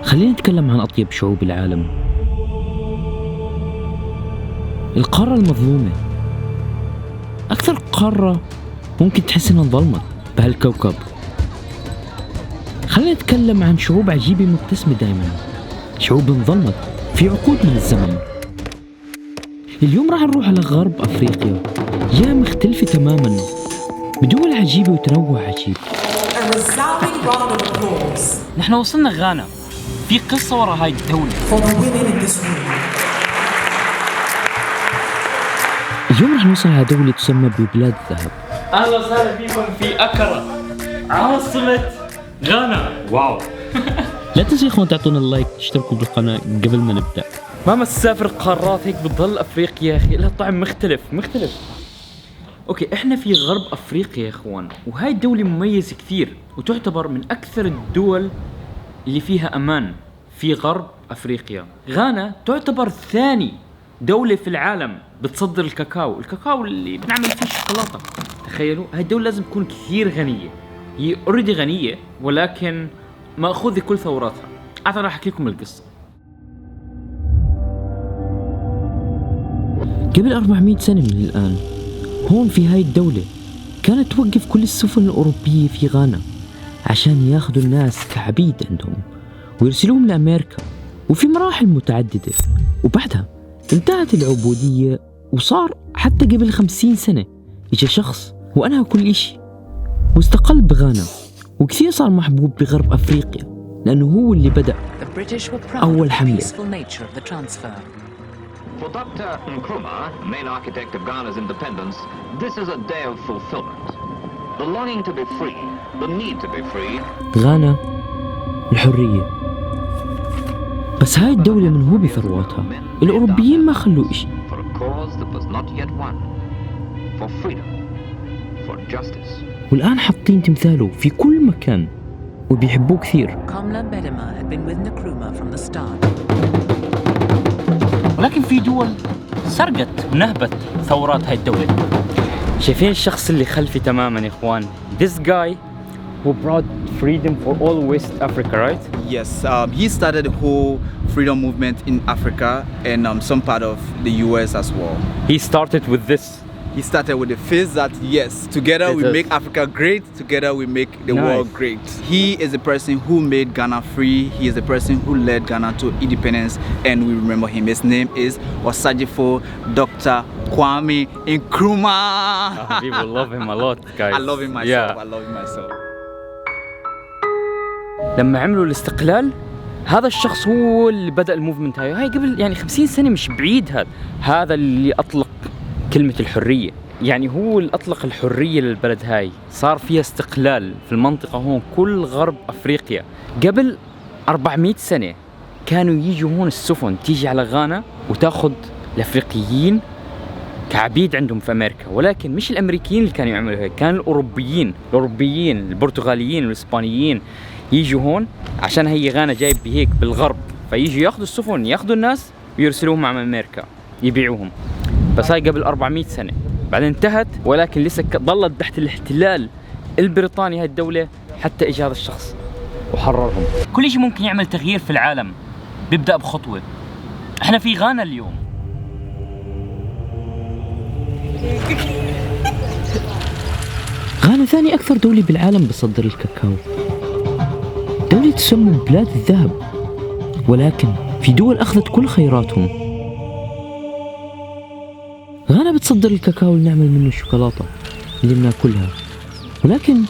خلينا نتكلم عن أطيب شعوب العالم. القارة المظلومة، أكثر قارة ممكن تحس إنها انظلمت بهالكوكب. خلينا نتكلم عن شعوب عجيبة مبتسمة دائما، شعوب انظلمت في عقود من الزمن. اليوم راح نروح على غرب أفريقيا، جهة مختلفة تماما بدول عجيبة وتنوع عجيب. نحن وصلنا غانا، في قصة وراء هاي الدولة. اليوم راح نوصل على دولة تسمى ببلاد الذهب. أهلا وسهلا فيكم في أكرا، عاصمة غانا. واو. لا تنسوا إخوان تعطونا اللايك، تشتركوا بالقناة قبل ما نبدأ. مهما تسافر قارات هيك بتضل أفريقيا يا أخي لها طعم مختلف. أوكي، إحنا في غرب أفريقيا يا إخوان، وهاي الدولة مميزة كثير وتعتبر من أكثر الدول اللي فيها أمان في غرب أفريقيا. غانا تعتبر ثاني دولة في العالم بتصدر الكاكاو اللي بنعمل فيه الشوكولاتة. تخيلوا، هاي الدولة لازم تكون كثير غنية. هي اوريدي غنية ولكن مأخوذة كل ثوراتها. أنا راح أحكي لكم القصة. قبل 400 سنة من الآن، هون في هاي الدولة كانت توقف كل السفن الأوروبية في غانا عشان ياخدوا الناس كعبيد عندهم ويرسلوهم لأمريكا، وفي مراحل متعددة. وبعدها انتهت العبودية، وصار حتى قبل 50 سنة إجا شخص وأنهى كل إشي واستقل بغانا، وكثير صار محبوب بغرب أفريقيا لأنه هو اللي بدأ أول حملة. For Dr. Nkrumah, main architect of Ghana's independence, this is a day of fulfillment. The longing to be free, the need to be free. غانا الحرية. بس هاي الدولة من هو بثرواتها الأوروبيين ما خلوا إشي. For a cause that was not yet won. For freedom. For justice. والآن حاطين تمثاله في كل مكان وبيحبوه كثير. ولكن في دول سرقت ونهبت ثورات هاي الدولة. شايفين الشخص اللي خلفي تماما يا إخوان؟ This guy who brought freedom for all West Africa, right? Yes, he started the whole freedom movement in Africa and some part of the US as well. He started with this. He started with the phrase that yes, together we make Africa great, together we make the world great. He is the person who made Ghana free. He is the person who led Ghana to independence, and we remember him. His name is Osagyefo Dr. Kwame Nkrumah. People love him a lot, guys. I love him myself. I love him myself. لما عملوا الاستقلال هذا الشخص هو اللي بدأ الموفمنت هاي قبل يعني 50 سنة، مش بعيد. هذا اللي أطلق كلمة الحرية، يعني هو اللي أطلق الحرية للبلد هاي. صار فيها استقلال في المنطقة هون كل غرب أفريقيا. قبل 400 سنة كانوا يجوا هون السفن تيجي على غانا وتاخذ الأفريقيين كعبيد عندهم في أمريكا، ولكن مش الأمريكيين اللي كانوا يعملوا هيك، كان الأوروبيين البرتغاليين والإسبانيين يجوا هون عشان هي غانا جايب بهيك بالغرب، فييجوا ياخذوا السفن ياخذوا الناس ويرسلوهم مع أمريكا يبيعوهم. بس هاي قبل 400 سنة، بعدين انتهت، ولكن لسه ظلت تحت الاحتلال البريطاني هاي الدولة حتى اجى هذا الشخص وحررهم. كل شيء ممكن يعمل تغيير في العالم بيبدأ بخطوة. احنا في غانا اليوم. غانا ثاني أكثر دولة بالعالم بتصدر الكاكاو، دولة تسمى بلاد الذهب، ولكن في دول أخذت كل خيراتهم. غانا بتصدر الكاكاو اللي نعمل منه الشوكولاتة اللي بناكلها، ولكن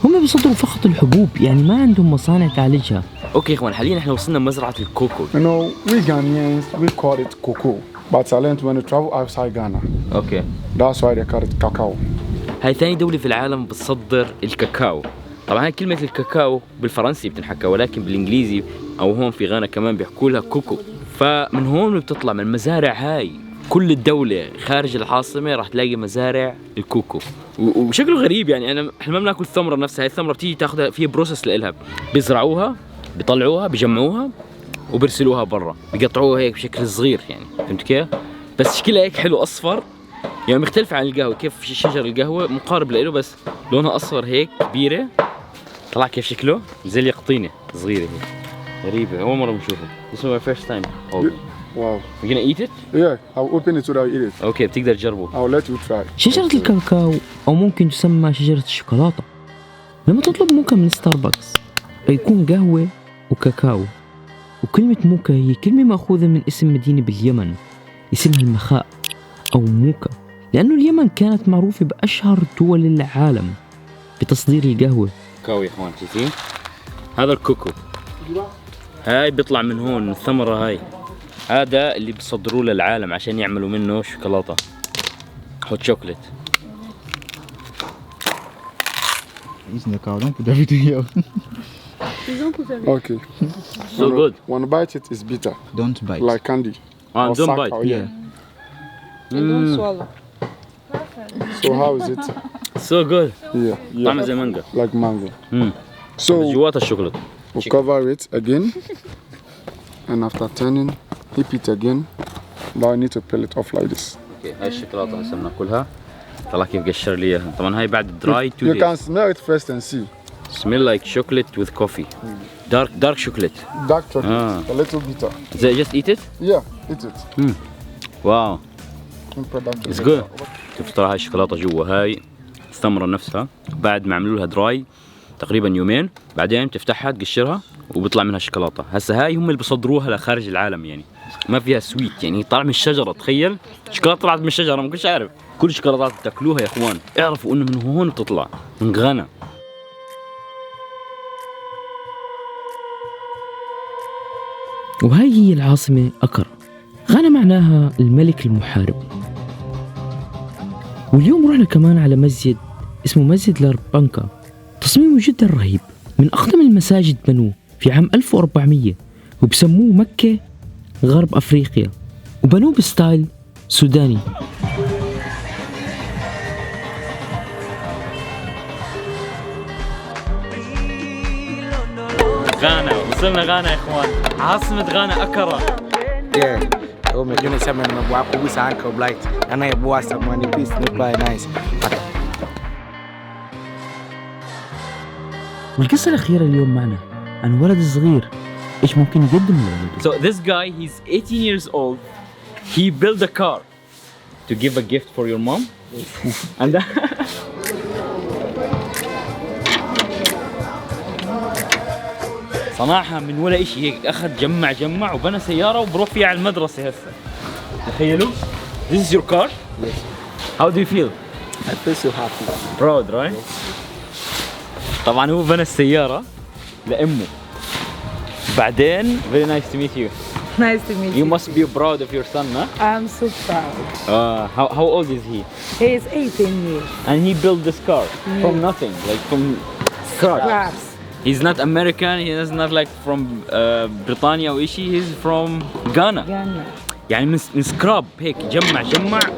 هم بيصدروا فقط الحبوب، يعني ما عندهم مصانع تعالجها. اوكي يا اخوان، حاليا احنا وصلنا مزرعة الكوكو. You know, we Ghanaians we call it cocoa, but I learned when you travel outside Ghana. اوكي. That's why they call it cacao. هاي ثاني دولة في العالم بتصدر الكاكاو. طبعا هاي كلمة الكاكاو بالفرنسي بتنحكى، ولكن بالانجليزي او هون في غانا كمان بيحكوا لها كوكو. فمن هون بتطلع من المزارع هاي كل الدولة خارج العاصمة راح تلاقي مزارع الكوكو، وشكله غريب. يعني احنا ما بناكل الثمرة نفسها، هاي الثمرة بتيجي تاخذها فيها بروسس لإلها، بيزرعوها بيطلعوها بيجمعوها وبيرسلوها برا، بيقطعوها هيك بشكل صغير، يعني فهمت كيف؟ بس شكلها هيك حلو اصفر، يعني مختلف عن القهوة. كيف شجر القهوة مقارب له بس لونها اصفر هيك كبيرة. طلع كيف شكله زي اليقطينة صغيرة هيك. غريبة أول مرة بنشوفه. This is my first time. Oh. Wow. You're gonna eat it? Yeah, I'll open it so that I'll eat it. أوكي بتقدر تجربه. I'll let you try. شجرة الكاكاو أو ممكن تسمى شجرة الشوكولاتة. لما تطلب موكا من ستاربكس بيكون قهوة وكاكاو، وكلمة موكا هي كلمة مأخوذة من اسم مدينة باليمن اسمها المخاء أو موكا، لأنه اليمن كانت معروفة بأشهر دول العالم بتصدير القهوة. كاكاو يا إخوان شايفين؟ هذا الكوكو. هاي بيطلع من هون الثمرة هاي. هذا اللي بيصدروه للعالم عشان يعملوا منه شوكولاتة. هوت شوكولات. Using the cow, don't put everything here. Okay. So good. When you bite it, it's bitter, Don't bite. like candy. Or Don't bite. sakau, yeah. Don't swallow. So how is it? So good. Yeah. طعمه زي مانجا. Like mango. مم. So جواتها الشوكولاتة. we'll cover it again, and after turning, heat it again. Now I need to peel it off like this. اوكي هاي الشوكولاتة هسه بناكلها. طلع كيف قشر لي اياها. طبعا هاي بعد دراي You can smell it first and see. Smell like chocolate with coffee. Dark chocolate. Dark chocolate, a little bitter. Just eat it? Yeah, eat it. Wow. Put that It's good. شوف ترى هاي الشوكولاتة جوا هاي الثمرة نفسها بعد ما عملوا لها دراي تقريبا يومين، بعدين تفتحها تقشرها وبيطلع منها شوكولاتة. هسه هاي هم اللي بيصدروها لخارج العالم، يعني ما فيها سويت، يعني طالع من الشجرة. تخيل شوكولاتة طلعت من الشجرة، ما كنتش عارف. كل الشوكولاتات بتاكلوها يا اخوان اعرفوا انه من هون بتطلع من غانا. وهاي هي العاصمة أكرا. غانا معناها الملك المحارب. واليوم رحنا كمان على مسجد اسمه مسجد لاربانكا، تصميمه جدا رهيب، من أقدم المساجد بنوه في عام 1400، وبسموه مكة غرب أفريقيا، وبنوه بستايل سوداني. غانا، وصلنا غانا يا اخوان، عاصمة غانا أكرا. Yeah. Oh my goodness, I'm a boy who is uncle blight. And I boy some money piece, not by nice. والقصة الأخيرة اليوم معنا عن ولد صغير إيش ممكن يقدم لولده. So this guy, he's 18 years old. He built a car to give a gift for your mom. And صنعها من ولا إشي هيك، أخذ جمع وبنى سيارة وبروح فيها على المدرسة هسه. تخيلوا. This is your car? Yes. How do you feel? I feel so happy. Proud, right? طبعا هو بنى السيارة لأمه. بعدين very nice to meet you. Nice to meet you. You must be proud of your son, huh? I'm so proud. How old is he? He is 18 years. And he built this car from nothing, like from scratch. Scraps. He's not American, he is not like from بريطانيا أو إشي, he's from Ghana. Ghana. يعني من سكراب هيك جمع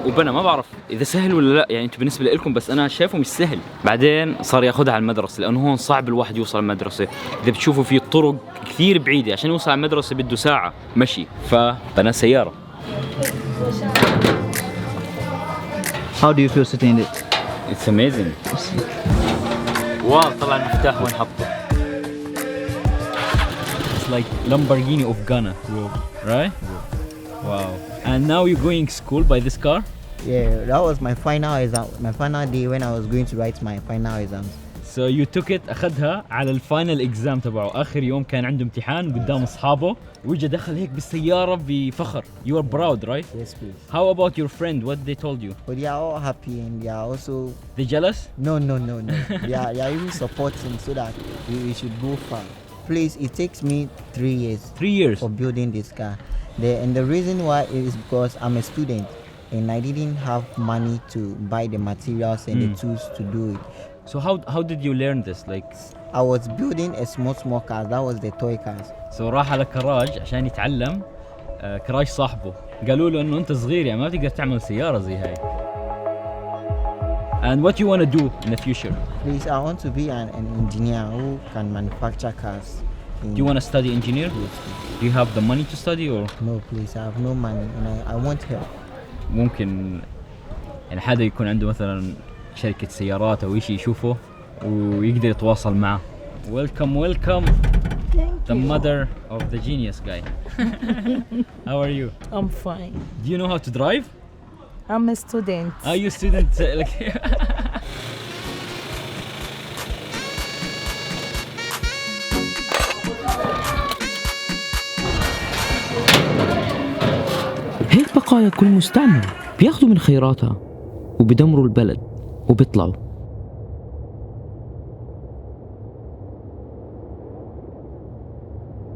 وبنى. ما بعرف إذا سهل ولا لا، يعني أنتم بالنسبة لكم، بس أنا شايفه مش سهل. بعدين صار ياخذها على المدرسة، لأنه هون صعب الواحد يوصل المدرسة. إذا بتشوفوا في طرق كثير بعيدة، عشان يوصل على المدرسة بده ساعة مشي، فبنى سيارة. How do you feel sitting in it? It's amazing. واو طلع المفتاح وين حطه. It's like Lamborghini of Ghana, right? Wow. And now you're going school by this car? Yeah, that was my final exam, my final day when I was going to write my final exams. So you took it، أخذها على الفاينل إكزام تبعه، آخر يوم كان عنده امتحان قدام أصحابه، وجا دخل هيك بالسيارة بفخر. You are proud, right? Yes, please. How about your friend? What they told you? But they are all happy and they are also They jealous? no. they are even supporting so that we should go far. Please, it takes me 3 years 3 years. for building this car. And the reason why is because I'm a student and I didn't have money to buy the materials and the tools to do it. So how did you learn this? Like, I was building a small cars. That was the toy cars. so راح على كراج عشان يتعلم. كراج صاحبه قالوا له انه انت صغير يعني ما تقدر تعمل سيارة زي هاي. And what you want to do in the future? Please, I want to be an engineer who can manufacture cars. Do you want to study engineer? Do you have the money to study or? No, please, I have no money and I want help. ممكن يعني حدا يكون عنده مثلا شركة سيارات أو إشي يشوفه ويقدر يتواصل معه. Welcome. Thank the mother of the genius guy. How are you? I'm fine. Do you know how to drive? I'm a student. Are you student? هيك بقايا كل مستعمر بياخدوا من خيراتها وبدمروا البلد وبيطلعوا.